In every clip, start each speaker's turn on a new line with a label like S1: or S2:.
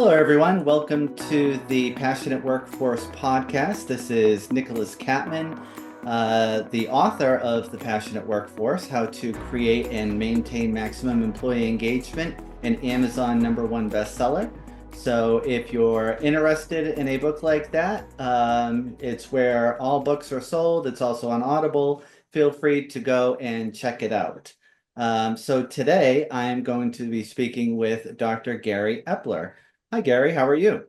S1: Hello, everyone. Welcome to the Passionate Workforce podcast. This is Nicholas Capman, the author of The Passionate Workforce, How to Create and Maintain Maximum Employee Engagement, an Amazon #1 bestseller. So if you're interested in a book like that, it's where all books are sold. It's also on Audible. Feel free to go and check it out. So today I'm going to be speaking with Dr. Gary Epler. Hi, Gary. How are you?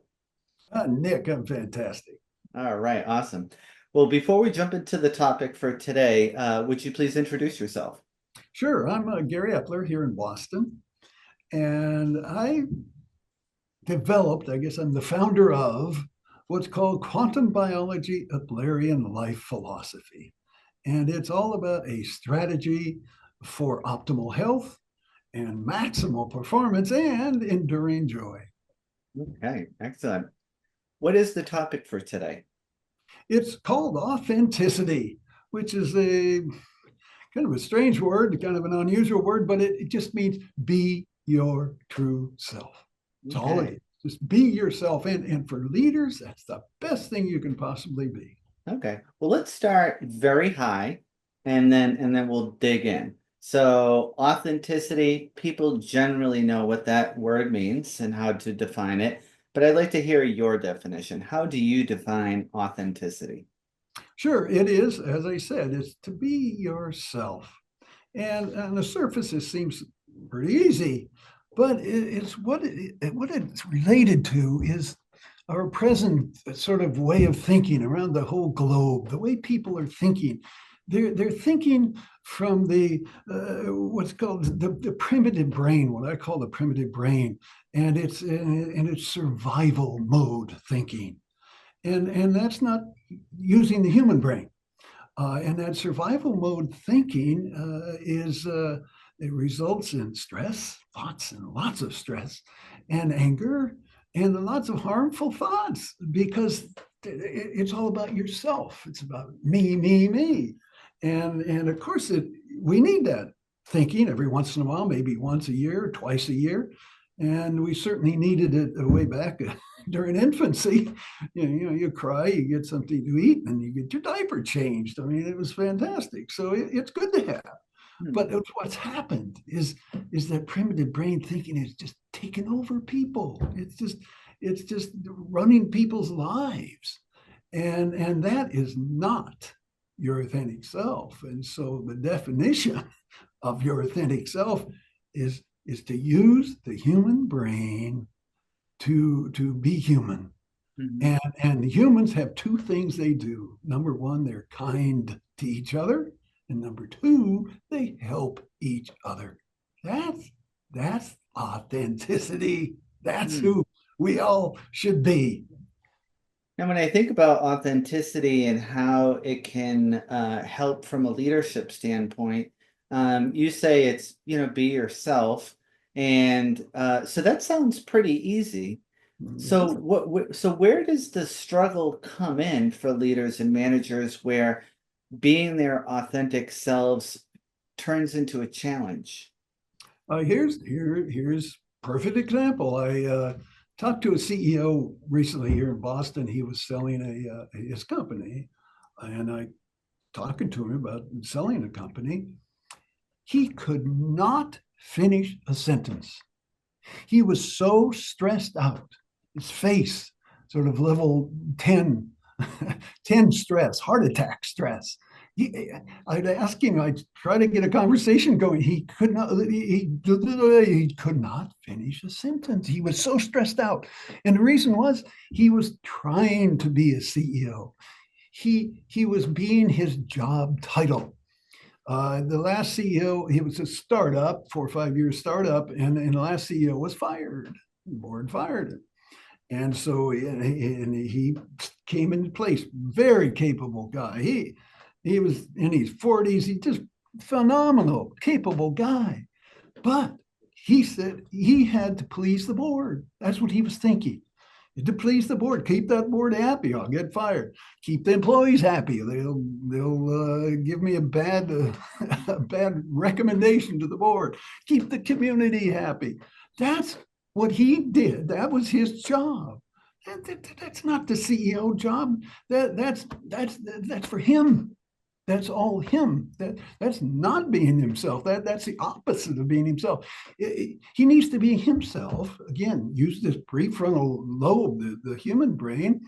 S2: Nick, I'm fantastic.
S1: All right, awesome. Well, before we jump into the topic for today, would you please introduce yourself?
S2: Sure, I'm Gary Epler here in Boston, and I developed, I guess I'm the founder of what's called quantum biology Eplerian Life Philosophy. And it's all about a strategy for optimal health and maximal performance and enduring joy.
S1: Okay, excellent. What is the topic for today?
S2: It's called authenticity, which is a kind of a strange word, kind of an unusual word, but it just means be your true self. It's all it
S1: Okay,
S2: is. Just be yourself. And for leaders, that's the best thing you can possibly be.
S1: okay. Well, let's start very high and then we'll dig in. So, authenticity, people generally know what that word means and how to define it, but I'd like to hear your definition. How do you define authenticity?
S2: Sure, it is, as I said, it's to be yourself. And on the surface, it seems pretty easy, but it's what it's related to is our present sort of way of thinking around the whole globe, the way people are thinking. They're thinking from the what's called the primitive brain, what I call the primitive brain, and it's survival mode thinking, and that's not using the human brain. And that survival mode thinking it results in stress, lots and lots of stress, and anger, and lots of harmful thoughts because it's all about yourself. It's about me, me, me. And of course, we need that thinking every once in a while, maybe once a year, twice a year. And we certainly needed it way back during infancy. You cry, you get something to eat, and you get your diaper changed. I mean, it was fantastic. So it's good to have.
S1: Hmm.
S2: But what's happened is that primitive brain thinking is just taken over people. It's just running people's lives, and that is not your authentic self. And so the definition of your authentic self is to use the human brain to be human.
S1: Mhm.
S2: And humans have two things they do. Number one, they're kind to each other. And number two, they help each other. That's authenticity. That's
S1: Hmm.
S2: who we all should be.
S1: Now, when I think about authenticity and how it can help from a leadership standpoint, you say it's, be yourself. And so that sounds pretty easy. So
S2: Yes.
S1: so where does the struggle come in for leaders and managers where being their authentic selves turns into a challenge?
S2: Here's perfect example. I talked to a CEO recently here in Boston. He was selling his company, and I talking to him about selling a company. He could not finish a sentence. He was so stressed out. His face sort of level 10, 10 stress, heart attack stress. I'd ask him, I'd try to get a conversation going. He could not finish a sentence. He was so stressed out. And the reason was he was trying to be a CEO. He was being his job title. The last CEO, he was a startup, 4 or 5 year startup, and the last CEO was fired. The board fired him. And so and he came into place. Very capable guy. He was in his 40s. He just phenomenal, capable guy. But he said he had to please the board. That's what he was thinking. To please the board, keep that board happy. I'll get fired. Keep the employees happy. They'll give me a bad a bad recommendation to the board. Keep the community happy. That's what he did. That was his job. That's not the CEO job. That's for him. That's all him. That's not being himself. That's the opposite of being himself. He needs to be himself. Again, use this prefrontal lobe, the human brain,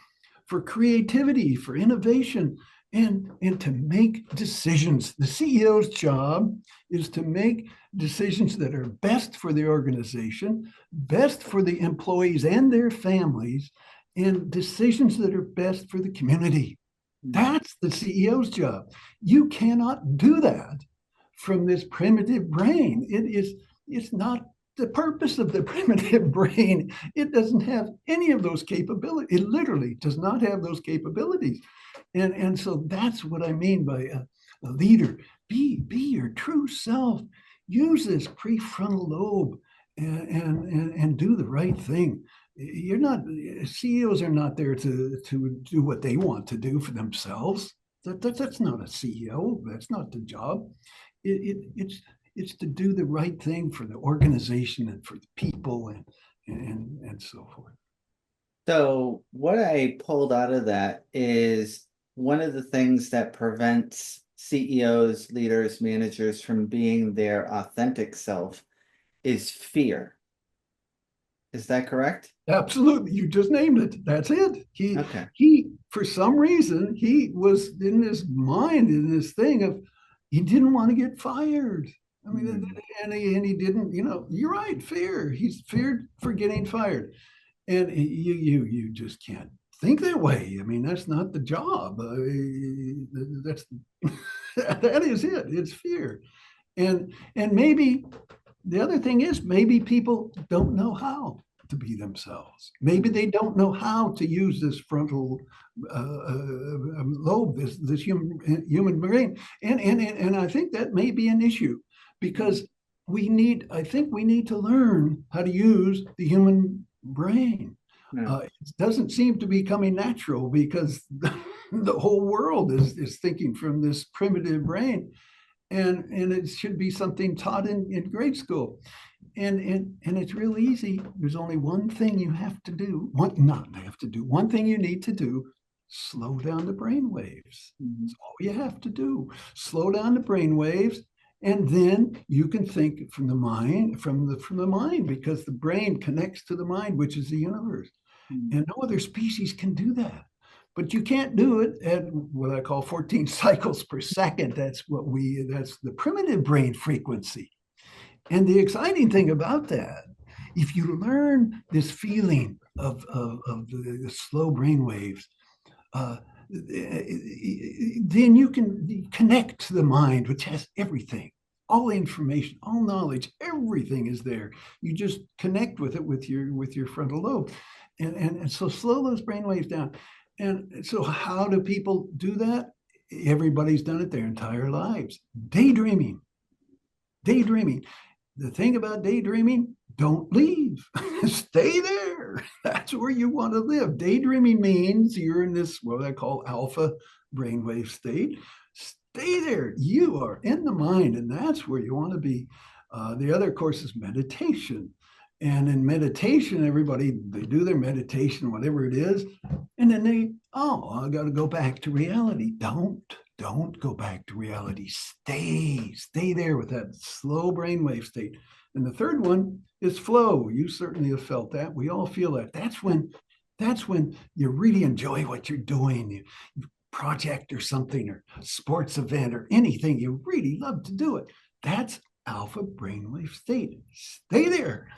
S2: for creativity, for innovation, and to make decisions. The CEO's job is to make decisions that are best for the organization, best for the employees and their families, and decisions that are best for the community. That's the CEO's job. You cannot do that from this primitive brain. It's not the purpose of the primitive brain. It doesn't have any of those capabilities. It literally does not have those capabilities. And so that's what I mean by a leader. Be your true self. Use this prefrontal lobe and do the right thing. You're not CEOs are not there to do what they want to do for themselves. That's not a CEO. That's not the job. It's to do the right thing for the organization and for the people and so forth.
S1: So what I pulled out of that is one of the things that prevents CEOs, leaders, managers from being their authentic self is fear. Is that correct?
S2: Absolutely. You just named it. That's it.
S1: Okay.
S2: He for some reason, he was in his mind, in this thing of he didn't want to get fired. I mean, and he didn't, you're right, fear. He's feared for getting fired. And you just can't think that way. I mean, that's not the job. That's that is it. It's fear. And maybe the other thing is maybe people don't know how to be themselves. Maybe they don't know how to use this frontal lobe, this human brain, and I think that may be an issue because I think we need to learn how to use the human brain.
S1: No.
S2: It doesn't seem to be coming natural because the whole world is thinking from this primitive brain, and it should be something taught in grade school. And it's real easy. There's only one thing you have to do. One thing you need to do: slow down the brain waves. That's all you have to do. Slow down the brain waves, and then you can think from the mind, because the brain connects to the mind, which is the universe. And no other species can do that. But you can't do it at what I call 14 cycles per second. That's the primitive brain frequency. And the exciting thing about that, if you learn this feeling of the slow brain waves, then you can connect to the mind, which has everything, all information, all knowledge, everything is there. You just connect with it with your frontal lobe, and so slow those brain waves down. And so, how do people do that? Everybody's done it their entire lives. Daydreaming. The thing about daydreaming, don't leave. Stay there. That's where you want to live. Daydreaming means you're in this, what I call alpha brainwave state. Stay there. You are in the mind, and that's where you want to be. The other, of course, is meditation. And in meditation, they do their meditation, whatever it is, and then I got to go back to reality. Don't go back to reality. Stay there with that slow brainwave state. And the third one is flow. You certainly have felt that. We all feel that. That's when you really enjoy what you're doing. You project or something, or sports event or anything. You really love to do it. That's alpha brainwave state. Stay there.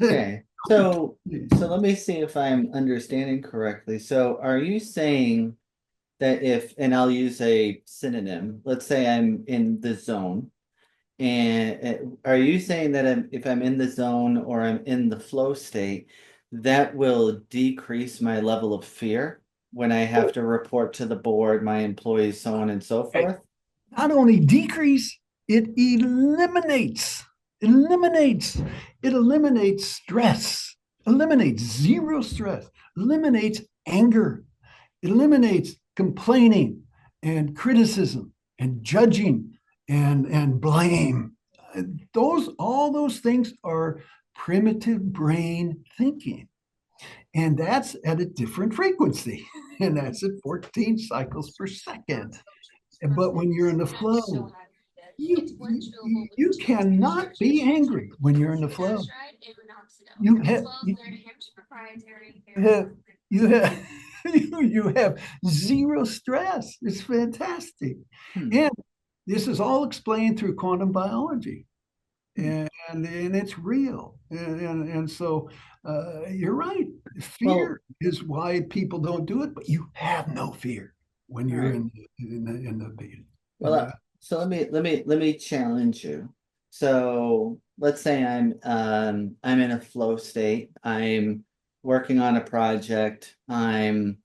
S1: Okay. So let me see if I'm understanding correctly. So are you saying that and I'll use a synonym, let's say I'm in the zone, and are you saying that if I'm in the zone or I'm in the flow state, that will decrease my level of fear when I have to report to the board, my employees, so on and so forth?
S2: Not only decrease, it eliminates stress, eliminates zero stress, eliminates anger, eliminates complaining and criticism and judging and blame. All those things are primitive brain thinking. And that's at a different frequency. And that's at 14 cycles per second. But when you're in the flow, you cannot be angry when you're in the flow. You have have you have you have zero stress. It's fantastic.
S1: Hmm.
S2: And this is all explained through quantum biology.
S1: Hmm.
S2: And it's real. And so you're right.
S1: Well,
S2: Fear is why people don't do it, but you have no fear when
S1: all
S2: you're
S1: right.
S2: in the beat.
S1: Well, so let me challenge you. So let's say I'm in a flow state. I'm working on a project. I'm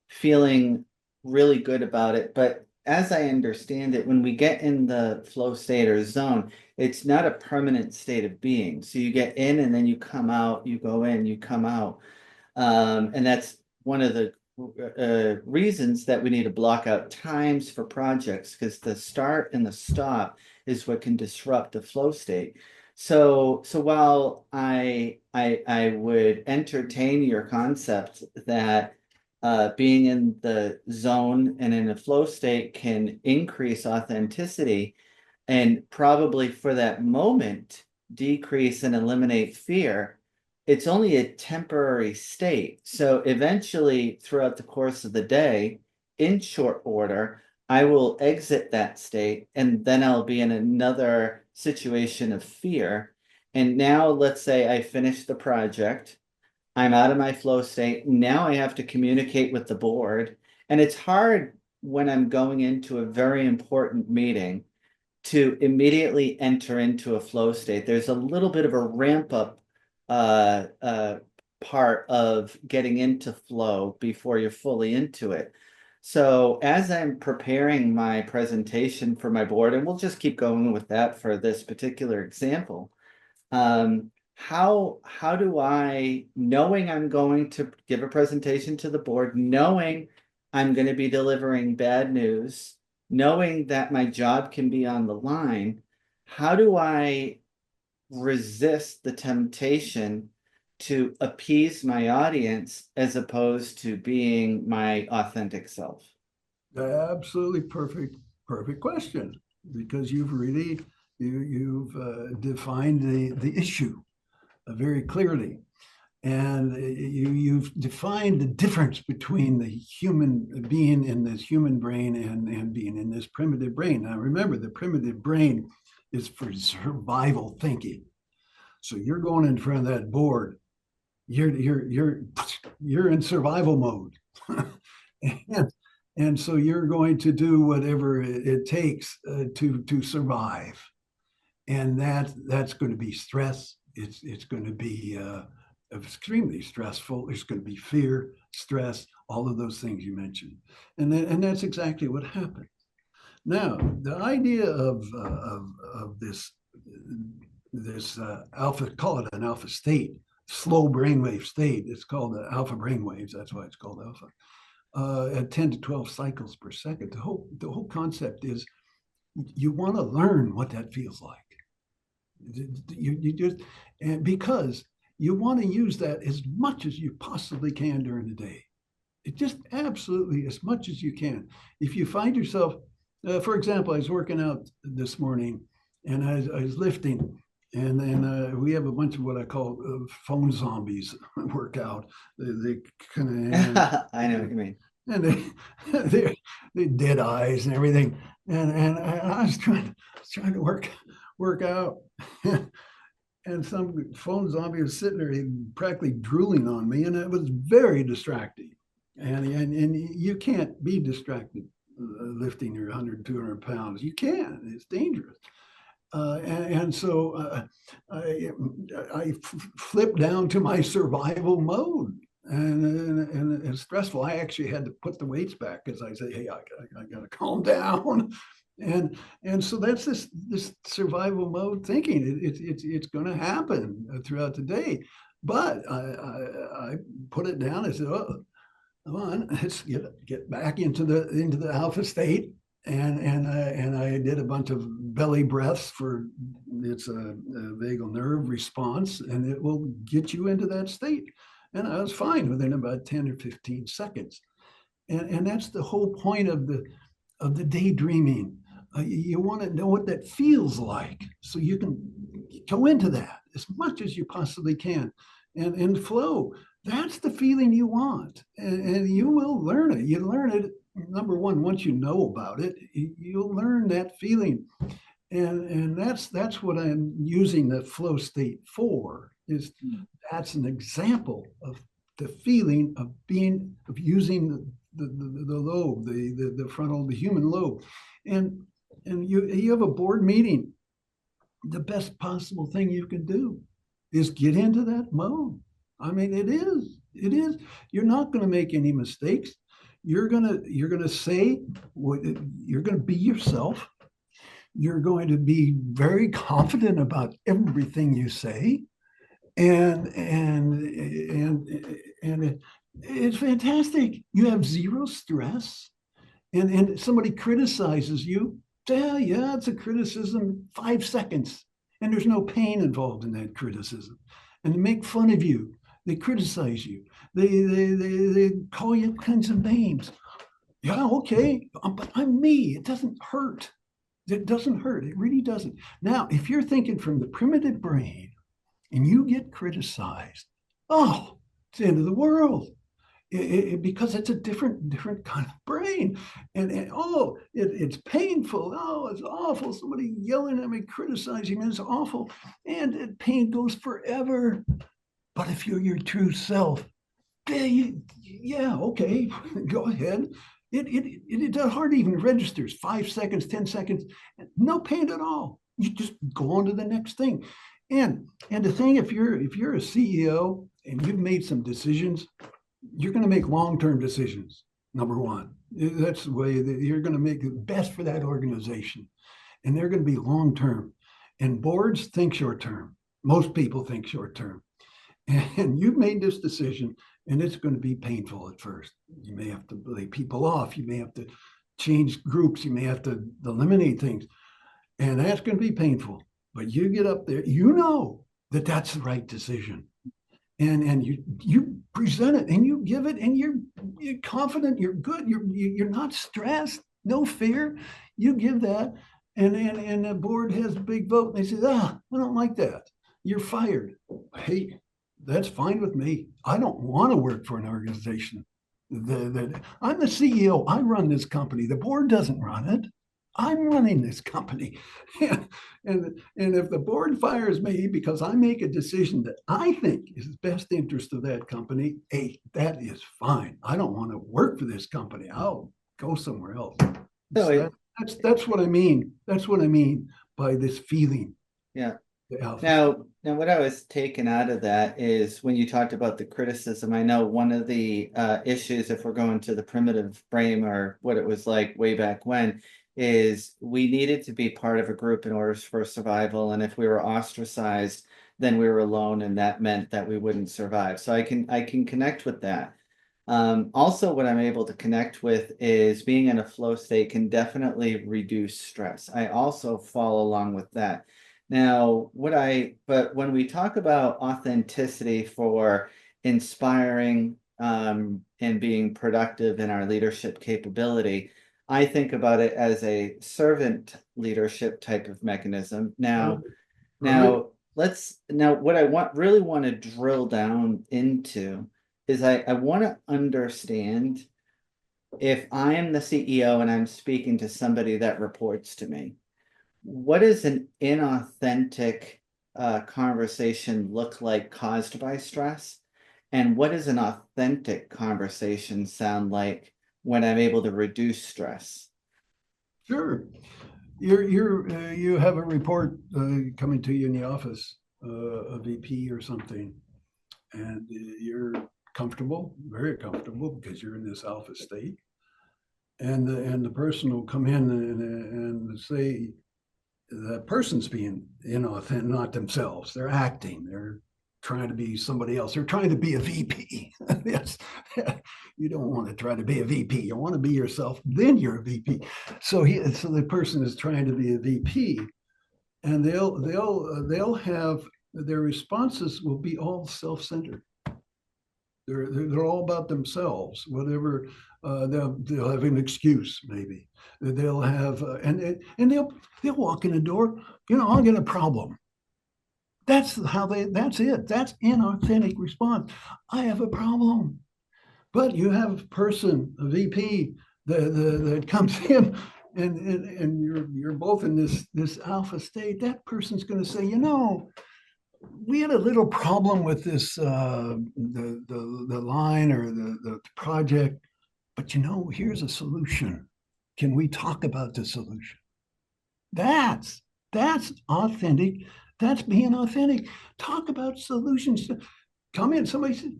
S1: feeling really good about it. But as I understand it, when we get in the flow state or zone, it's not a permanent state of being. So you get in and then you come out, you go in, you come out. And that's one of the reasons that we need to block out times for projects because the start and the stop is what can disrupt the flow state. So while I would entertain your concept that being in the zone and in a flow state can increase authenticity and probably for that moment decrease and eliminate fear, it's only a temporary state. So eventually, throughout the course of the day, in short order, I will exit that state and then I'll be in another situation of fear. And now, let's say I finish the project, I'm out of my flow state. Now I have to communicate with the board. And it's hard when I'm going into a very important meeting to immediately enter into a flow state. There's a little bit of a ramp up uh, uh, part of getting into flow before you're fully into it. So as I'm preparing my presentation for my board, and we'll just keep going with that for this particular example, how do I, knowing I'm going to give a presentation to the board, knowing I'm going to be delivering bad news, knowing that my job can be on the line, how do I resist the temptation to appease my audience as opposed to being my authentic self?
S2: Absolutely perfect question because you've defined the issue very clearly. And you've defined the difference between the human being in this human brain and being in this primitive brain. Now, remember, the primitive brain is for survival thinking. So you're going in front of that board. You're in survival mode, and, and so you're going to do whatever it takes to survive, and that's going to be stress. It's going to be extremely stressful. There's going to be fear, stress, all of those things you mentioned, and that's exactly what happened. Now, the idea of this alpha, call it an alpha state, slow brainwave state. It's called the alpha brainwaves. That's why it's called alpha. At 10 to 12 cycles per second. The whole concept is you want to learn what that feels like. You just, and because you want to use that as much as you possibly can during the day. It just absolutely as much as you can. If you find yourself, for example, I was working out this morning and I was lifting, and then we have a bunch of what I call phone zombies workout. They kind of
S1: I know what you mean.
S2: and they dead eyes and everything. And I was trying to work out. And some phone zombie was sitting there practically drooling on me, and it was very distracting. And you can't be distracted lifting your 100, 200 pounds. You can't. It's dangerous. And so I flipped down to my survival mode. And it's stressful. I actually had to put the weights back because I say, hey, I got to calm down. And so that's this survival mode thinking. It's going to happen throughout the day. But I put it down. I said, oh, come on, let's get back into the alpha state. And I did a bunch of belly breaths for it's a vagal nerve response, and it will get you into that state. And I was fine within about 10 or 15 seconds. And that's the whole point of the daydreaming. You want to know what that feels like so you can go into that as much as you possibly can and flow. That's the feeling you want. And you will learn it. You learn it, number one, once you know about it, you'll learn that feeling. And that's what I'm using the flow state for, is that's an example of the feeling of using the lobe, the frontal, the human lobe. And you have a board meeting. The best possible thing you can do is get into that mode. I mean, it is. You're not going to make any mistakes. You're gonna say what you're going to be yourself. You're going to be very confident about everything you say, and it's fantastic. You have zero stress, and somebody criticizes you. Yeah, it's a criticism, 5 seconds, and there's no pain involved in that criticism. And they make fun of you. They criticize you. They call you kinds of names. Yeah, okay, but I'm me. It doesn't hurt. It doesn't hurt. It really doesn't. Now, if you're thinking from the primitive brain and you get criticized, oh, it's the end of the world. Because it's a different kind of brain, and oh, it's painful. Oh, it's awful. Somebody yelling at me, criticizing me, it's awful, and pain goes forever. But if you're your true self, yeah, okay, go ahead. It hardly even registers. 5 seconds, 10 seconds, no pain at all. You just go on to the next thing. And the thing, if you're a CEO and you've made some decisions, you're going to make long-term decisions. Number one, that's the way that you're going to make the best for that organization, and they're going to be long-term. And boards think short-term. Most people think short-term. And you've made this decision, and it's going to be painful at first. You may have to lay people off. You may have to change groups. You may have to eliminate things. And that's going to be painful. But you get up there, you know that that's the right decision. And you present it and you give it, and you're confident, you're good, you're not stressed, no fear. You give that, and the board has a big vote, and they say, I don't like that. You're fired. Hey, that's fine with me. I don't want to work for an organization. I'm the CEO. I run this company. The board doesn't run it. I'm running this company. and if the board fires me because I make a decision that I think is the best interest of that company, hey, that is fine. I don't want to work for this company. I'll go somewhere else. So that's what I mean. That's what I mean by this feeling.
S1: Yeah. Now, what I was taken out of that is when you talked about the criticism. I know one of the issues, if we're going to the primitive brain or what it was like way back when, is we needed to be part of a group in order for survival. And if we were ostracized, then we were alone, and that meant that we wouldn't survive. So I can connect with that. Also, what I'm able to connect with is being in a flow state can definitely reduce stress. I also follow along with that. Now, but when we talk about authenticity for inspiring and being productive in our leadership capability, I think about it as a servant leadership type of mechanism. Now, what I really want to drill down into is I want to understand, if I am the CEO and I'm speaking to somebody that reports to me, what does an inauthentic conversation look like caused by stress? And what does an authentic conversation sound like when I'm able to reduce stress?
S2: Sure. You have a report coming to you in the office, a VP or something, and you're comfortable, very comfortable, because you're in this alpha state. And the person will come in and say, the person's being inauthentic, not themselves. They're acting. They're trying to be somebody else. They're trying to be a VP. Yes. You don't want to try to be a VP. You want to be yourself, then you're a VP. So the person is trying to be a VP, and they'll have their responses will be all self-centered. They're all about themselves. Whatever they'll have an excuse maybe. They'll have and they'll walk in the door. I'll get a problem. That's it. That's inauthentic response. I have a problem. But you have a person, a VP, that comes in and you're both in this alpha state. That person's going to say, we had a little problem with this the line or the project, but here's a solution. Can we talk about the solution? That's authentic. That's being authentic. Talk about solutions. Come in, somebody said,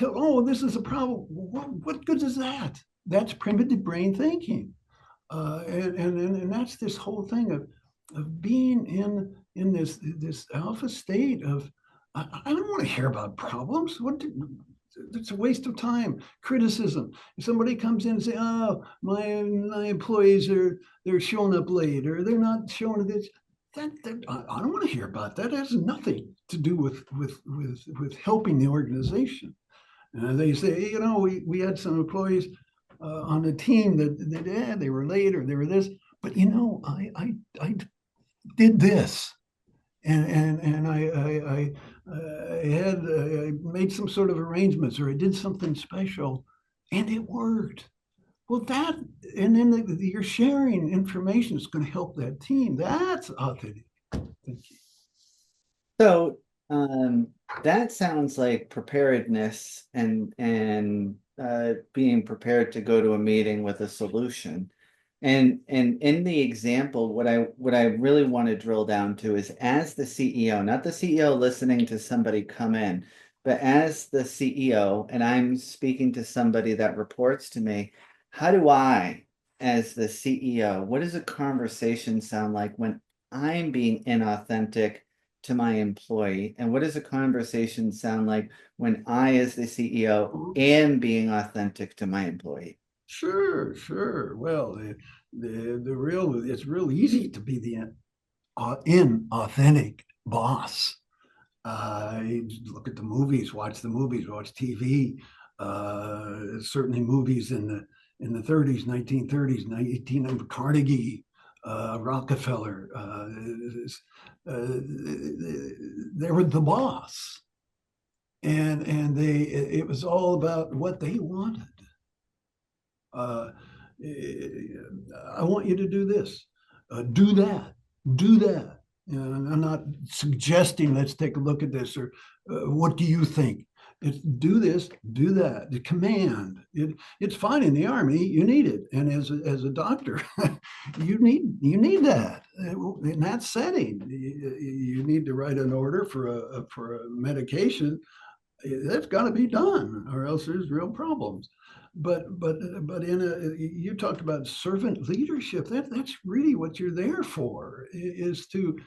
S2: oh, this is a problem. What good is that? That's primitive brain thinking. And that's this whole thing of being in this alpha state of I don't want to hear about problems. It's a waste of time. Criticism. If somebody comes in and say, "Oh, my employees they're showing up late or they're not showing this," that I don't want to hear about that. It has nothing to do with helping the organization. They say, we had some employees on the team that they were late or they were this, but I did this, and I made some sort of arrangements or I did something special, and it worked. Well, and then you're sharing information that's going to help that team. That's authentic. Thank you.
S1: So that sounds like preparedness and being prepared to go to a meeting with a solution. And in the example, what I really want to drill down to is as the CEO, not the CEO listening to somebody come in, but as the CEO, and I'm speaking to somebody that reports to me, how do I, as the CEO, what does a conversation sound like when I'm being inauthentic to my employee? And what does a conversation sound like when I, as the CEO, am being authentic to my employee?
S2: Sure, sure. Well, it's real easy to be the inauthentic boss. Look at the movies, watch TV. Certainly, movies in the 30s, 1930s, 1800 Carnegie, Rockefeller. They were the boss, and it was all about what they wanted. Uh, I want you to do this, do that, do that. I'm not suggesting let's take a look at this or what do you think? It's do this, do that. The command. It's fine in the army. You need it, and as a doctor, you need that in that setting. You need to write an order for a medication. That's got to be done, or else there's real problems. But you talked about servant leadership. That's really what you're there for, is to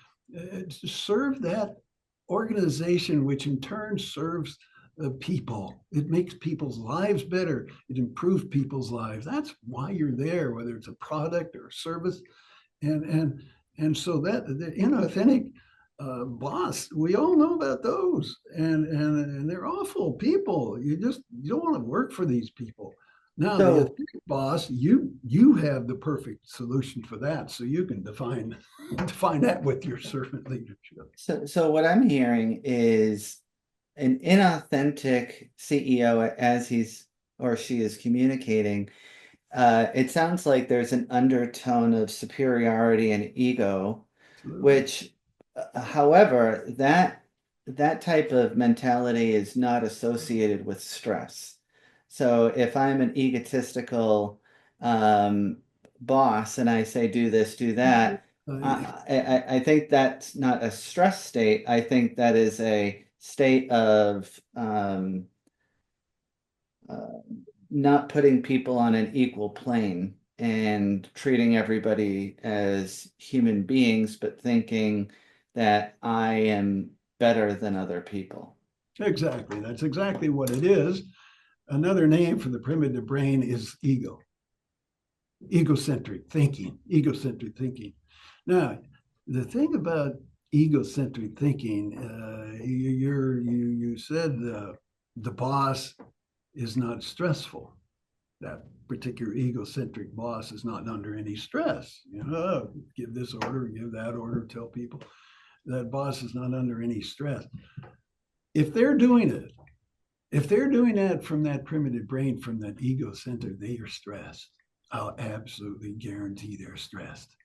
S2: serve that organization, which in turn serves people. It makes people's lives better. It improves people's lives. That's why you're there, whether it's a product or a service. And so that the inauthentic boss, we all know about those, and they're awful people. You don't want to work for these people. Now the
S1: So
S2: authentic boss, you have the perfect solution for that, so you can define that with your servant leadership.
S1: so what I'm hearing is an inauthentic CEO as he's or she is communicating. It sounds like there's an undertone of superiority and ego,
S2: Absolutely.
S1: which, however, that type of mentality is not associated with stress. So if I'm an egotistical um, boss and I say do this, do that, I think that's not a stress state. I think that is a state of uh, not putting people on an equal plane and treating everybody as human beings, but thinking that I am better than other people.
S2: Exactly. That's exactly what it is. Another name for the primitive brain is egocentric thinking. Now, the thing about egocentric thinking, you said the boss is not stressful. That particular egocentric boss is not under any stress. Give this order, give that order, tell people that boss is not under any stress. If they're doing it, if they're doing that from that primitive brain, from that ego center, they are stressed. I'll absolutely guarantee they're stressed.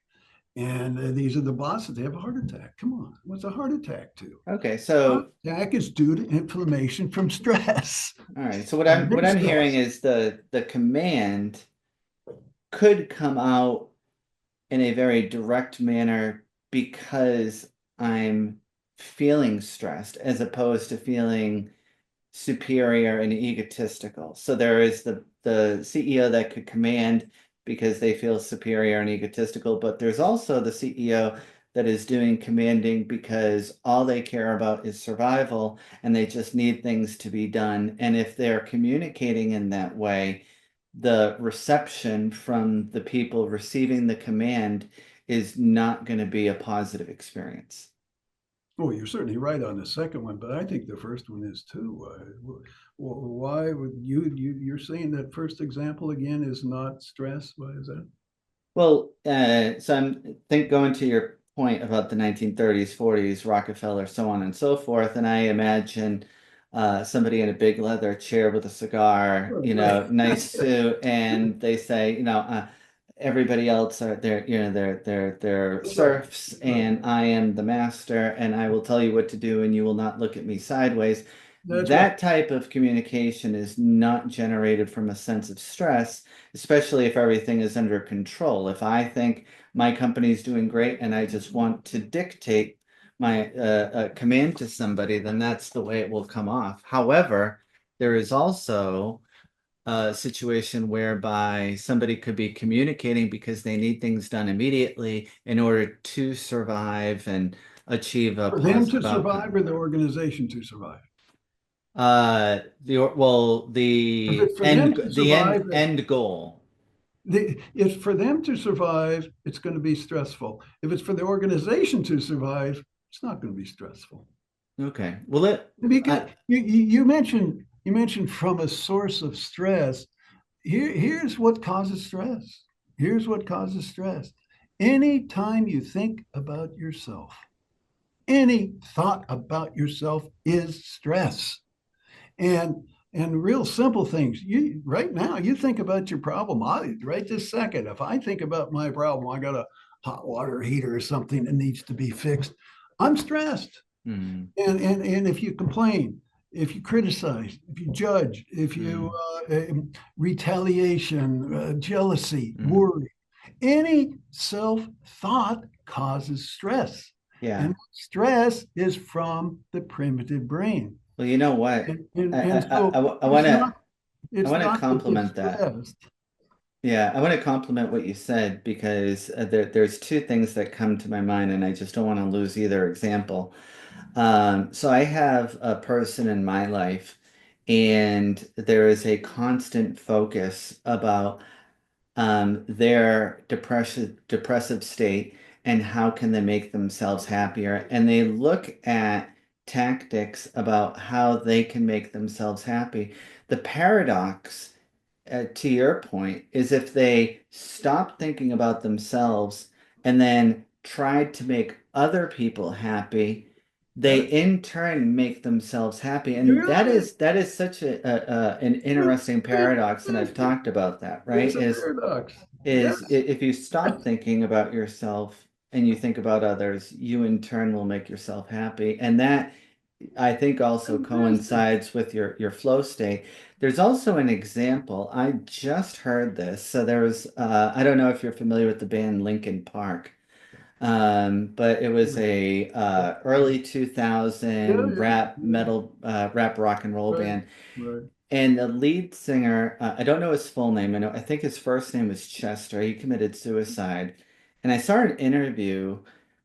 S2: And these are the bosses. They have a heart attack. Come on, what's a heart attack to?
S1: Okay,
S2: Heart
S1: so
S2: attack is due to inflammation from stress.
S1: all right. So what
S2: And
S1: I'm
S2: big
S1: hearing
S2: stress.
S1: is the command could come out in a very direct manner because I'm feeling stressed as opposed to feeling superior and egotistical. So there is the CEO that could command because they feel superior and egotistical, but there's also the CEO that is doing commanding because all they care about is survival and they just need things to be done. And if they're communicating in that way, the reception from the people receiving the command is not going to be a positive experience.
S2: Oh, you're certainly right on the second one, but I think the first one is too. Why would you're saying that first example again is not stress? Why is that?
S1: Well, so I'm think going to your point about the 1930s, 40s, Rockefeller, so on and so forth, and I imagine somebody in a big leather chair with a cigar,
S2: Oh, right.
S1: nice suit, and they say, everybody else are they're they're
S2: That's right.
S1: serfs,
S2: That's right.
S1: and I am the master, and I will tell you what to do, and you will not look at me sideways.
S2: That's right.
S1: That type of communication is not generated from a sense of stress, especially if everything is under control. If I think my company is doing great and I just want to dictate my command to somebody, then that's the way it will come off. However, there is also a situation whereby somebody could be communicating because they need things done immediately in order to survive and achieve a
S2: For them to
S1: positive
S2: survive
S1: outcome.
S2: or the organization to survive. If
S1: The
S2: it's for them to survive,
S1: end goal.
S2: if for them to survive, it's going to be stressful. If it's for the organization to survive, it's not going to be stressful.
S1: Okay. Well,
S2: Because
S1: I,
S2: you mentioned from a source of stress. Here's what causes stress. Here's what causes stress. Anytime you think about yourself, any thought about yourself is stress. And real simple things. You right now, you think about your problem. Right this second, if I think about my problem, I got a hot water heater or something that needs to be fixed. I'm stressed.
S1: mm,
S2: And if you complain, if you criticize, if you judge, if you
S1: mm,
S2: retaliation, jealousy,
S1: mm.
S2: worry, any self thought causes stress,
S1: Yeah.
S2: and stress is from the primitive brain.
S1: Well, you know what?
S2: And so
S1: I want
S2: it's
S1: to
S2: not it's
S1: I want to
S2: not that you're
S1: compliment that.
S2: stressed.
S1: Yeah, I want to compliment what you said because there's two things that come to my mind, and I just don't want to lose either example. So I have a person in my life, and there is a constant focus about their depressive state and how can they make themselves happier. And they look at tactics about how they can make themselves happy. The paradox, to your point, is if they stop thinking about themselves and then tried to make other people happy, they
S2: That
S1: in turn make themselves happy.
S2: you're
S1: And
S2: right.
S1: that is such an interesting paradox, and I've talked about that, right?
S2: It's a paradox.
S1: If you stop thinking about yourself and you think about others, you in turn will make yourself happy. And that I think also
S2: Fantastic.
S1: coincides with your flow state. There's also an example. I just heard this. So there was I don't know if you're familiar with the band Linkin Park. But it was a early
S2: Yeah,
S1: 2000
S2: yeah, yeah.
S1: rap rock and roll
S2: Right,
S1: band.
S2: right.
S1: And the lead singer, I don't know his full name. I think his first name was Chester. He committed suicide. And I saw an interview,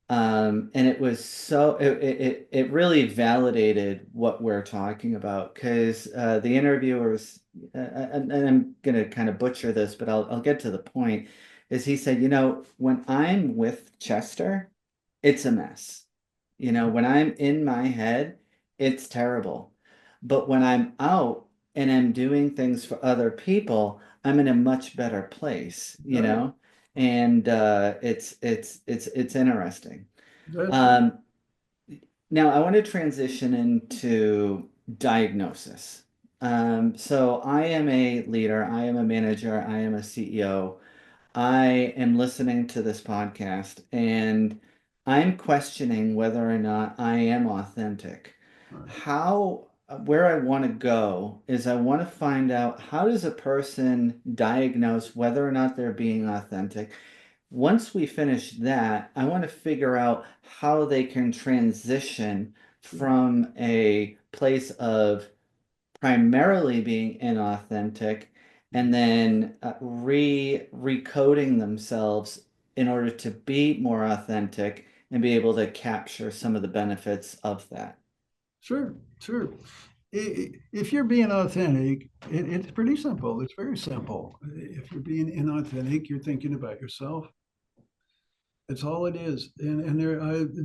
S1: and it was it really validated what we're talking about because the interviewers, and I'm gonna kind of butcher this, but I'll get to the point, is he said, when I'm with Chester. it's a mess. When I'm in my head, it's terrible. But when I'm out and I'm doing things for other people, I'm in a much better place,
S2: Right.
S1: And it's interesting.
S2: That's right.
S1: Um, Now I want to transition into diagnosis. So I am a leader, I am a manager, I am a CEO. I am listening to this podcast and I'm questioning whether or not I am authentic.
S2: Right.
S1: Where I want to go is I want to find out, how does a person diagnose whether or not they're being authentic? Once we finish that, I want to figure out how they can transition from a place of primarily being inauthentic and then recoding themselves in order to be more authentic and be able to capture some of the benefits of that.
S2: Sure, sure. If you're being authentic, it's pretty simple. It's very simple. If you're being inauthentic, you're thinking about yourself. It's all it is. And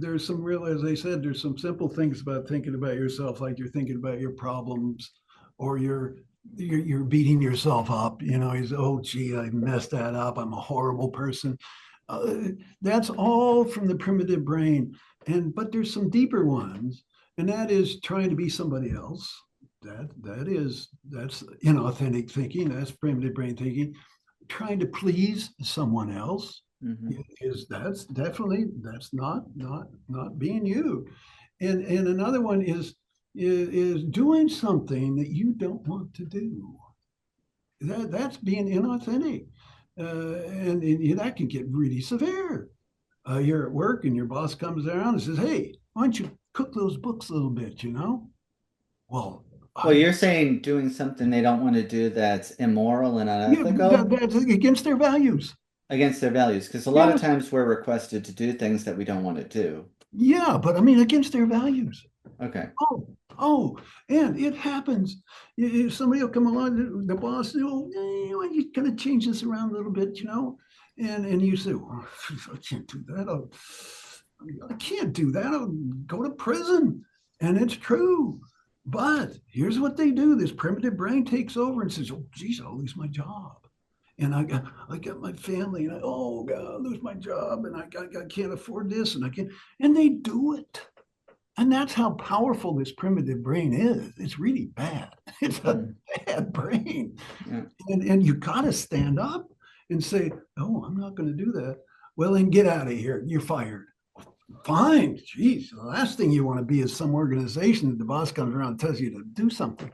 S2: there's some real, as I said, there's some simple things about thinking about yourself, like you're thinking about your problems, or you're beating yourself up. He's, oh gee, I messed that up. I'm a horrible person. Uh, that's all from the primitive brain. But there's some deeper ones, and that is trying to be somebody else. That's inauthentic thinking. That's primitive brain thinking. Trying to please someone else
S1: Hmm.
S2: is that's not being you. And another one is doing something that you don't want to do. That's being inauthentic. And that can get really severe. You're at work and your boss comes around and says, hey, why don't you cook those books a little bit? Well,
S1: Well,
S2: I
S1: you're saying doing something they don't want to do that's immoral and
S2: yeah,
S1: unethical
S2: that's against their values.
S1: against their values, because a lot of
S2: Yes,
S1: times we're requested to do things that we don't want to do.
S2: yeah, but I mean against their values.
S1: Okay.
S2: Oh, oh, and it happens. Somebody will come along, the boss, oh, you gotta change this around a little bit. And you say, well, I can't do that. I can't do that. I'll go to prison. And it's true. But here's what they do. This primitive brain takes over and says, oh, geez, I'll lose my job. And I got my family, and oh God, I'll lose my job, and I can't afford this, and I can't. And they do it. And that's how powerful this primitive brain is. It's really bad. It's a
S1: Mm,
S2: bad brain.
S1: yeah.
S2: And you got to stand up and say, oh, I'm not going to do that. Well, then get out of here. You're fired. Fine. Geez, the last thing you want to be is some organization that the boss comes around and tells you to do something.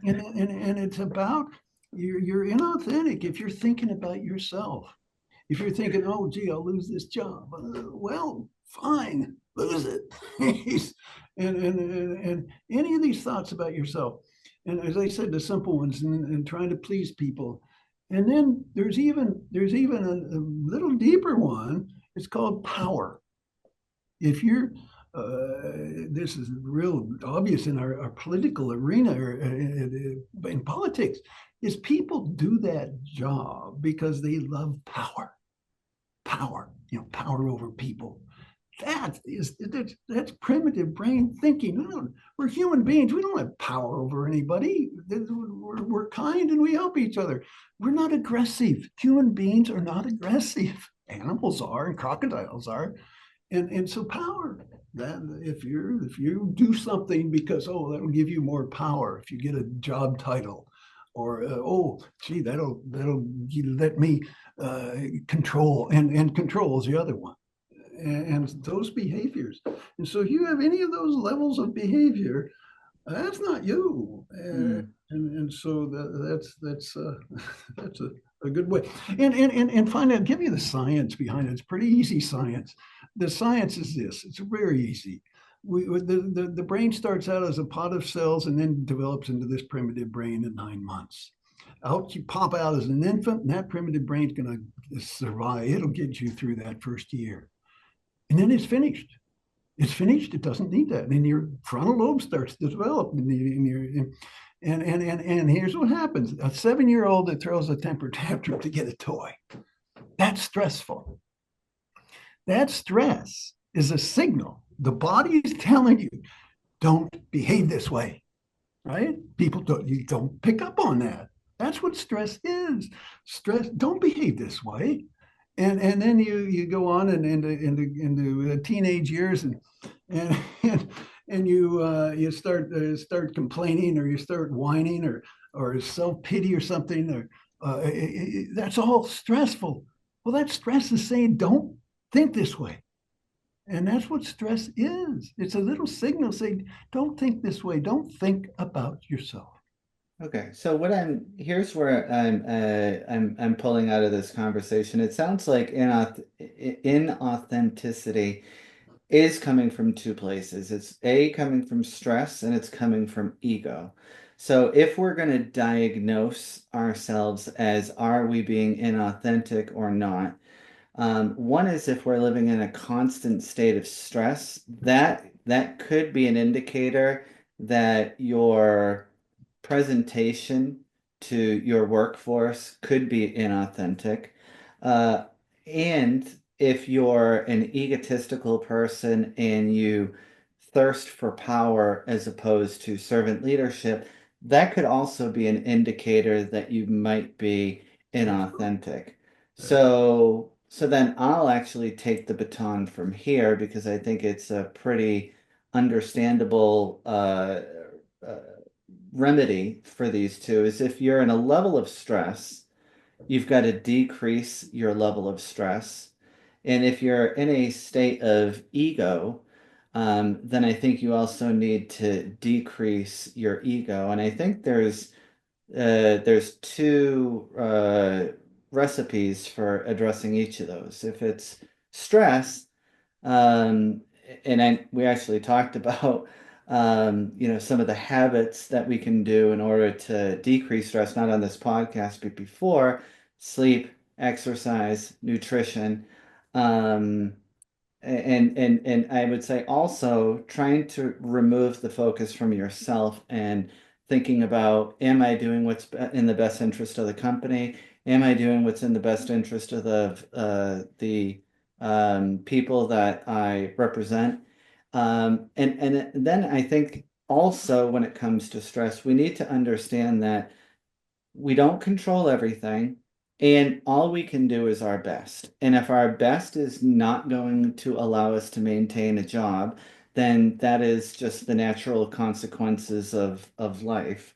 S2: And it's about you're inauthentic if you're thinking about yourself. If you're thinking, oh, gee, I'll lose this job, well, fine, lose it. And any of these thoughts about yourself. And as I said, the simple ones and trying to please people. And then there's even a little deeper one. It's called power. If you're this is real obvious in our political arena or in politics, is people do that job because they love power over people. That's primitive brain thinking. We're human beings. We don't have power over anybody. We're kind and we help each other. We're not aggressive. Human beings are not aggressive. Animals are, and crocodiles are. And so power. That if you do something because that'll give you more power. If you get a job title, or oh gee that'll let me control, and control is the other one, and those behaviors. And so if you have any of those levels of behavior, that's not you.
S1: Mm,
S2: And so that's that's a good way. And find out, give you the science behind it. It's pretty easy science. The science is this. It's very easy. The brain starts out as a pot of cells and then develops into this primitive brain in 9 months. Out you pop out as an infant, and that primitive brain's going to survive. It'll get you through that first year, and then it's finished. It's finished. It doesn't need that. And your frontal lobe starts to develop. And here's what happens: a 7-year-old that throws a temper tantrum to get a toy. That's stressful. That stress is a signal. The body is telling you, don't behave this way, right? People don't, you don't pick up on that. That's what stress is. Stress, don't behave this way. And then you go on and into the teenage years and and, and you start complaining, or you start whining, or self pity or something, or that's all stressful. Well, that stress is saying don't think this way. And that's what stress is. It's a little signal saying, don't think this way. Don't think about yourself.
S1: Okay, so here's where I'm pulling out of this conversation. It sounds like inauthenticity is coming from two places. It's A, coming from stress, and it's coming from ego. So if we're going to diagnose ourselves as are we being inauthentic or not, one is if we're living in a constant state of stress, that could be an indicator that your presentation to your workforce could be inauthentic. Uh, and if you're an egotistical person and you thirst for power as opposed to servant leadership, that could also be an indicator that you might be
S2: That's right.
S1: inauthentic.
S2: That's right.
S1: So then I'll actually take the baton from here because I think it's a pretty understandable uh, remedy for these two is if you're in a level of stress, you've got to decrease your level of stress. And if you're in a state of ego, then I think you also need to decrease your ego. And I think there's two recipes for addressing each of those. If it's stress, um, we actually talked about some of the habits that we can do in order to decrease stress, not on this podcast, but before sleep, exercise, nutrition. Um, and I would say also trying to remove the focus from yourself and thinking about, am I doing in the best interest of the company? Am I doing what's in the best interest of the people that I represent? And then I think also when it comes to stress, we need to understand that we don't control everything, and all we can do is our best. And if our best is not going to allow us to maintain a job, then that is just the natural consequences of life.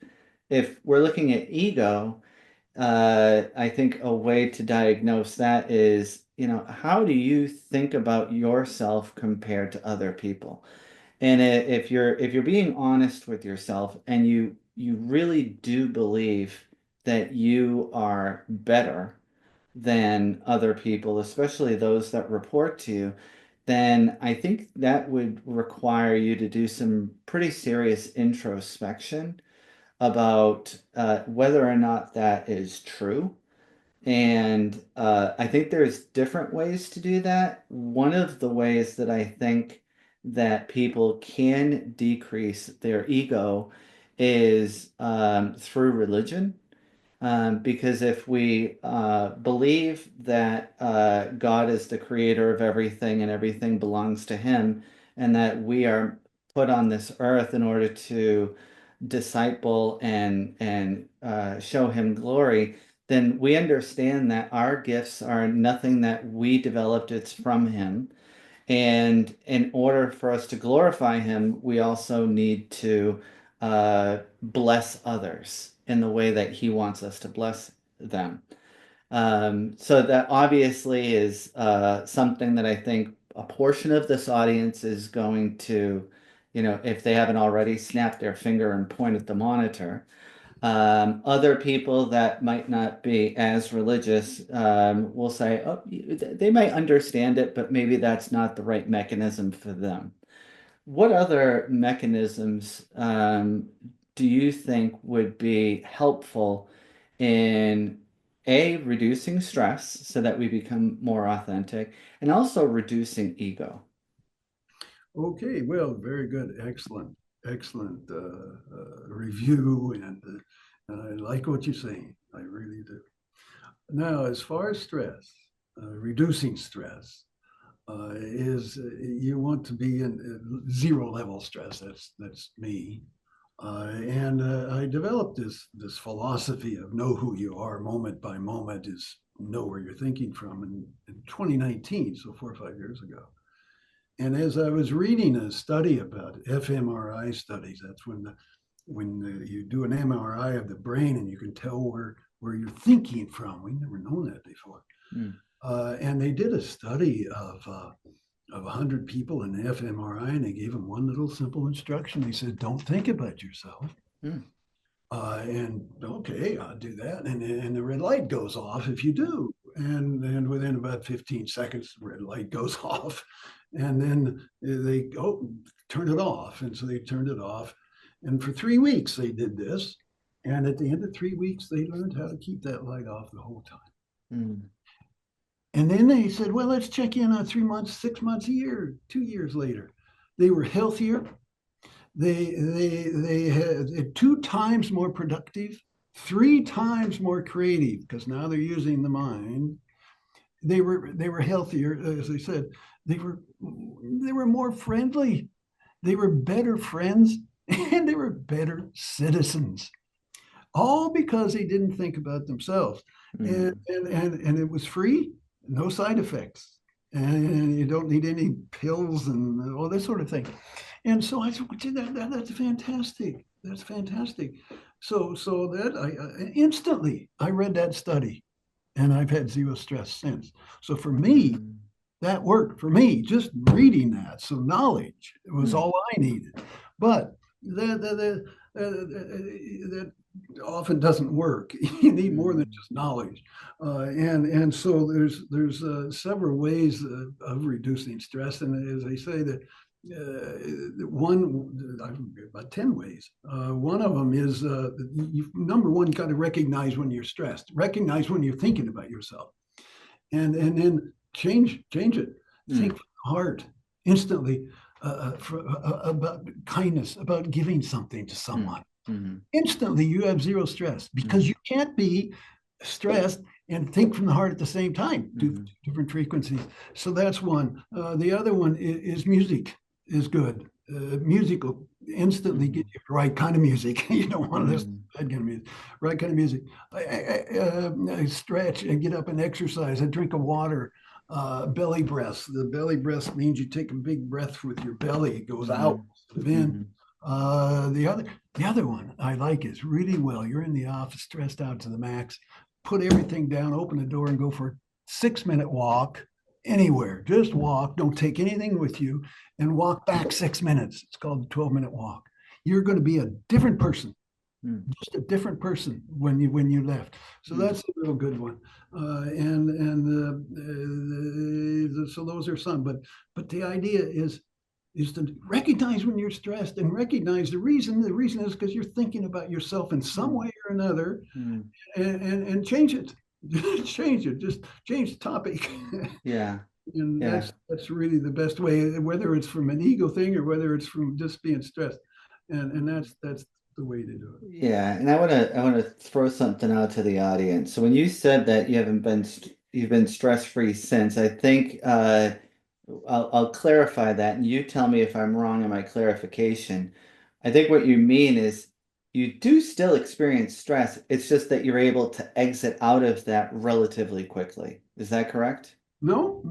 S1: If we're looking at ego, I think a way to diagnose that is, how do you think about yourself compared to other people? And if you're being honest with yourself and you really do believe that you are better than other people, especially those that report to you, then I think that would require you to do some pretty serious introspection about whether or not that is true. And I think there's different ways to do that. One of the ways that I think that people can decrease their ego is through religion. Because if we believe that God is the creator of everything and everything belongs to Him, and that we are put on this earth in order to disciple and show Him glory, then we understand that our gifts are nothing that we developed, it's from Him. And in order for us to glorify Him, we also need to bless others in the way that He wants us to bless them. So that obviously is something that I think a portion of this audience is going to, if they haven't already, snap their finger and point at the monitor. Other people that might not be as religious will say, oh, they might understand it, but maybe that's not the right mechanism for them. What other mechanisms do you think would be helpful in reducing stress so that we become more authentic and also reducing ego?
S2: Okay, well, very good, excellent, excellent review, and I like what you're saying. I really do. Now, as far as stress, reducing stress, is you want to be in zero level stress. That's me. And I developed this philosophy of know who you are moment by moment is know where you're thinking from in 2019, so 4 or 5 years ago. And as I was reading a study about fMRI studies, that's when you do an MRI of the brain and you can tell where you're thinking from. We never known that before.
S1: Mm.
S2: And they did a study of 100 people in fMRI, and they gave them one little simple instruction. They said, "Don't think about yourself."
S1: Mm.
S2: And okay, I'll do that. And the red light goes off if you do. And within about 15 seconds, the red light goes off. And then they turn it off. And so they turned it off. And for 3 weeks, they did this. And at the end of 3 weeks, they learned how to keep that light off the whole time.
S1: Mm.
S2: And then they said, well, let's check in on 3 months, 6 months, a year, 2 years later. They were healthier. They had 2 times more productive, 3 times more creative, because now they're using the mind. They were healthier, as I said. They were more friendly. They were better friends, and they were better citizens. All because they didn't think about themselves.
S1: Mm.
S2: And it was free, no side effects. And you don't need any pills and all this sort of thing. And so I said, that's fantastic. That's fantastic. So that I instantly I read that study, and I've had zero stress since. So for me,
S1: Mm.
S2: that worked for me. Just reading that, so knowledge was all I needed. But that often doesn't work. You need more than just knowledge, and so there's several ways of reducing stress, and as I say that. One about 10 ways. One of them is number one, you got to recognize when you're stressed, recognize when you're thinking about yourself, and then change it. Think from the heart instantly about kindness, about giving something to someone.
S1: Mm-hmm.
S2: Instantly, you have zero stress because you can't be stressed and think from the heart at the same time. Different frequencies. So that's one. The other one is music is good. Music will instantly get you the right kind of music. You don't want to listen to bad kind of music. Right kind of music. I stretch and get up and exercise. I drink of water. Belly breaths. The belly breath means you take a big breath with your belly. It goes out in. The other one I like is really well. You're in the office, stressed out to the max. Put everything down, open the door, and go for a 6-minute walk anywhere. Just walk. Don't take anything with you, and walk back 6 minutes. It's called the 12-minute walk. You're going to be a different person. Just a different person when you left. So that's a real good one. So those are some. But the idea is to recognize when you're stressed and recognize the reason. The reason is because you're thinking about yourself in some way or another, and change it. Change it. Just change the topic.
S1: Yeah.
S2: And that's really the best way, whether it's from an ego thing or whether it's from just being stressed. And that's the way to do it.
S1: Yeah, and I want to throw something out to the audience. So when you said that you've been stress-free since, I think I'll clarify that, and you tell me if I'm wrong in my clarification. I think what you mean is you do still experience stress. It's just that you're able to exit out of that relatively quickly. Is that correct?
S2: No.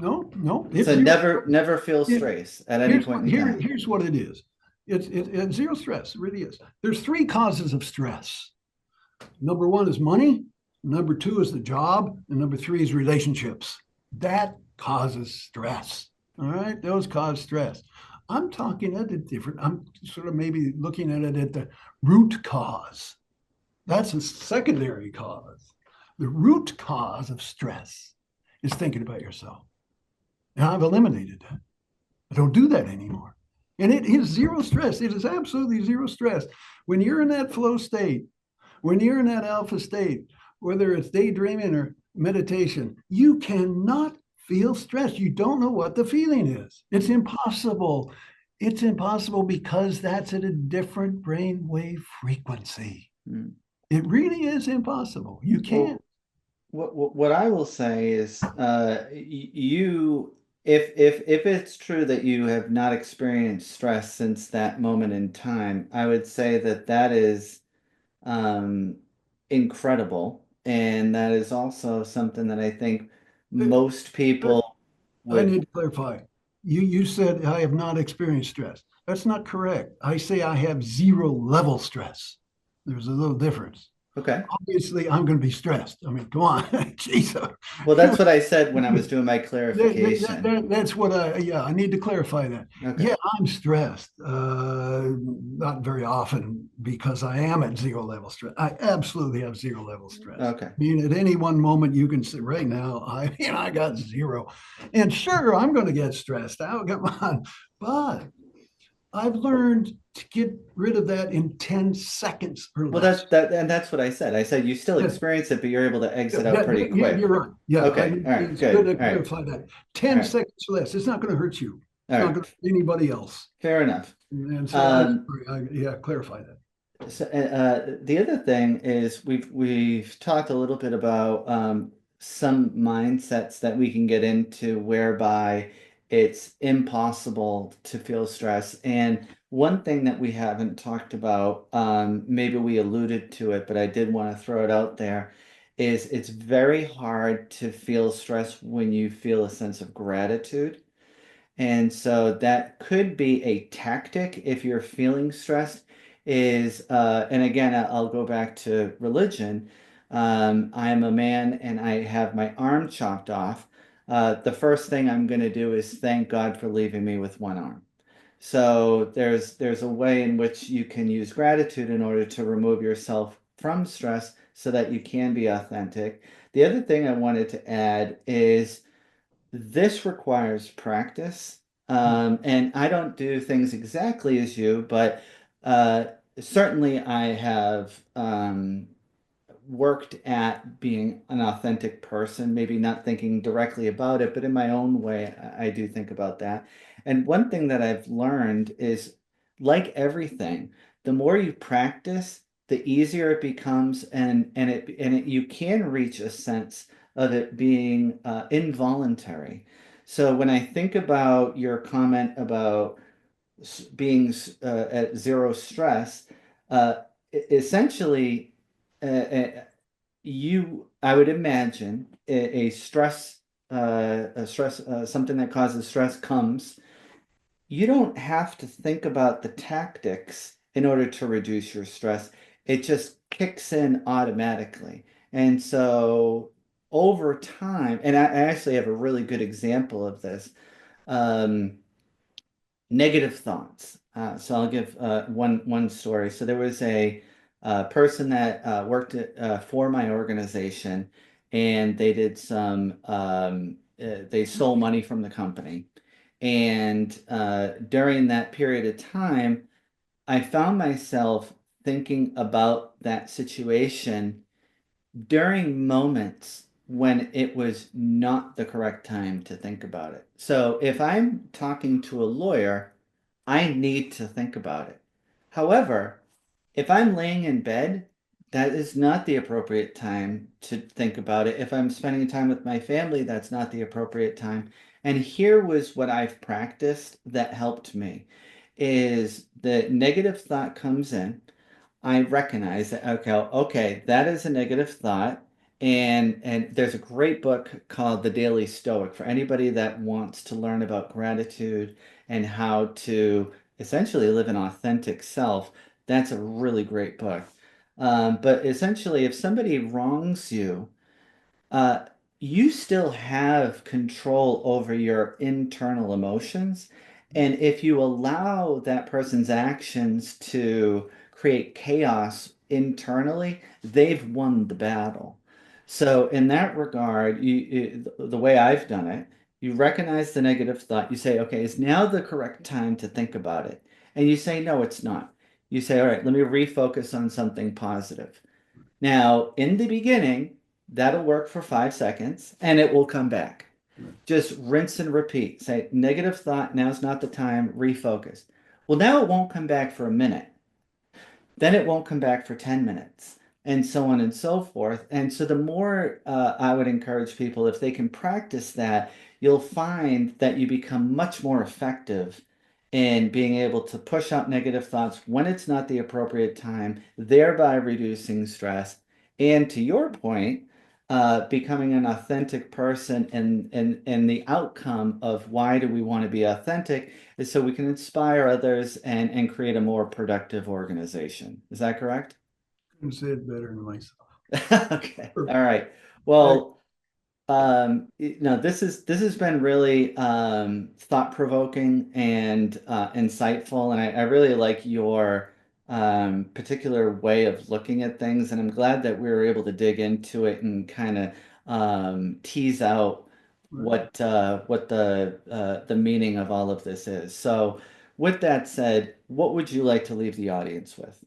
S1: So never feel
S2: It,
S1: stress at any point in time.
S2: here's what it is. It's zero stress. It really is. There's 3 causes of stress. Number 1 is money. Number 2 is the job. And number 3 is relationships. That causes stress. All right. Those cause stress. I'm talking at a different, I'm sort of maybe looking at it at the root cause. That's a secondary cause. The root cause of stress is thinking about yourself. And I've eliminated that. I don't do that anymore. And it is zero stress. It is absolutely zero stress. When you're in that flow state, when you're in that alpha state, whether it's daydreaming or meditation, you cannot feel stress. You don't know what the feeling is. It's impossible. It's impossible because that's at a different brainwave frequency. It really is impossible. You can't.
S1: What I will say is you if it's true that you have not experienced stress since that moment in time, I would say that that is um, incredible, and that is also something that I think most
S2: Uh,
S1: people
S2: I
S1: would.
S2: need to clarify. You said I have not experienced stress. That's not correct. I say I have zero level stress. There's a little difference.
S1: Okay.
S2: Obviously, I'm going to be stressed. I mean, come on. Jeez.
S1: Well, that's what I said when I was doing my clarification.
S2: That's what yeah, I need to clarify that.
S1: Okay.
S2: Yeah, I'm stressed. Not very often because I am at zero level stress. I absolutely have zero level stress.
S1: Okay.
S2: I mean, at any one moment, you can say, right now, I got zero. And sure, I'm going to get stressed out. Come on. But I've learned to get rid of that in 10 seconds or
S1: Well,
S2: less.
S1: and that's what I said. I said you still
S2: Yes.
S1: experience it, but you're able to exit out
S2: Yeah,
S1: pretty
S2: yeah, you're
S1: quick.
S2: right. Yeah,
S1: Okay. All right.
S2: it's good
S1: Good.
S2: to
S1: All right.
S2: clarify that.
S1: All
S2: 10
S1: right.
S2: seconds less. It's not going to hurt you.
S1: All
S2: It's not
S1: right.
S2: going to hurt anybody else.
S1: Fair enough.
S2: And so
S1: Um,
S2: yeah, clarify that.
S1: So, the other thing is we've talked a little bit about some mindsets that we can get into whereby it's impossible to feel stress. And one thing that we haven't talked about, maybe we alluded to it, but I did want to throw it out there, is it's very hard to feel stress when you feel a sense of gratitude. And so that could be a tactic if you're feeling stressed is and again I'll go back to religion. I'm a man and I have my arm chopped off. The first thing I'm going to do is thank God for leaving me with one arm. So there's a way in which you can use gratitude in order to remove yourself from stress so that you can be authentic. The other thing I wanted to add is this requires practice. And I don't do things exactly as you, but uh, certainly I have worked at being an authentic person, maybe not thinking directly about it, but in my own way, I do think about that. And one thing that I've learned is like everything, the more you practice, the easier it becomes, you can reach a sense of it being involuntary. So when I think about your comment about being at zero stress, essentially, I would imagine a stress, something that causes stress comes. You don't have to think about the tactics in order to reduce your stress. It just kicks in automatically. And so over time, and I actually have a really good example of this. Um, Negative thoughts. So I'll give one story. So there was a person that worked for my organization, and they did they stole money from the company. And during that period of time, I found myself thinking about that situation during moments when it was not the correct time to think about it. So if I'm talking to a lawyer, I need to think about it. However, if I'm laying in bed, that is not the appropriate time to think about it. If I'm spending time with my family, that's not the appropriate time. And here was what I've practiced that helped me is the negative thought comes in. I recognize that okay, that is a negative thought. And there's a great book called The Daily Stoic for anybody that wants to learn about gratitude and how to essentially live an authentic self. That's a really great book. But essentially, if somebody wrongs you, uh, you still have control over your internal emotions. And if you allow that person's actions to create chaos internally, they've won the battle. So, in that regard, the way I've done it, you recognize the negative thought. You say, okay, is now the correct time to think about it? And you say, no, it's not. You say, all right, let me refocus on something positive. Now, in the beginning, that'll work for 5 seconds and it will come back. Just rinse and repeat. Say, negative thought, now's not the time, refocus. Well, now it won't come back for a minute. Then it won't come back for 10 minutes, and so on and so forth. And so, the more I would encourage people, if they can practice that, you'll find that you become much more effective in being able to push out negative thoughts when it's not the appropriate time, thereby reducing stress. And to your point, becoming an authentic person, and the outcome of why do we want to be authentic is so we can inspire others and create a more productive organization. Is that correct?
S2: Couldn't say it better than myself.
S1: Okay. All right. Well, this has been really thought-provoking and insightful, and I really like your particular way of looking at things, and I'm glad that we were able to dig into it and kind of tease out what the meaning of all of this is. So, with that said, what would you like to leave the audience with?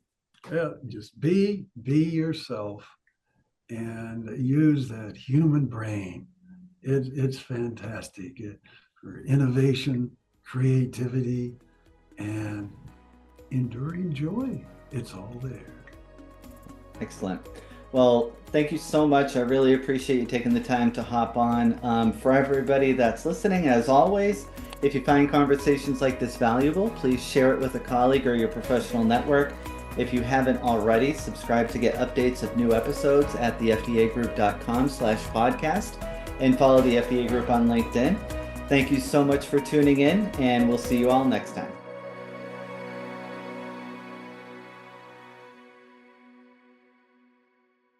S2: Yeah, just be yourself and use that human brain. It's fantastic for innovation, creativity, and enduring joy. It's all there.
S1: Excellent. Well, thank you so much. I really appreciate you taking the time to hop on. For everybody that's listening, as always, if you find conversations like this valuable, please share it with a colleague or your professional network. If you haven't already, subscribe to get updates of new episodes at thefdagroup.com/podcast and follow the FDA Group on LinkedIn. Thank you so much for tuning in, and we'll see you all next time.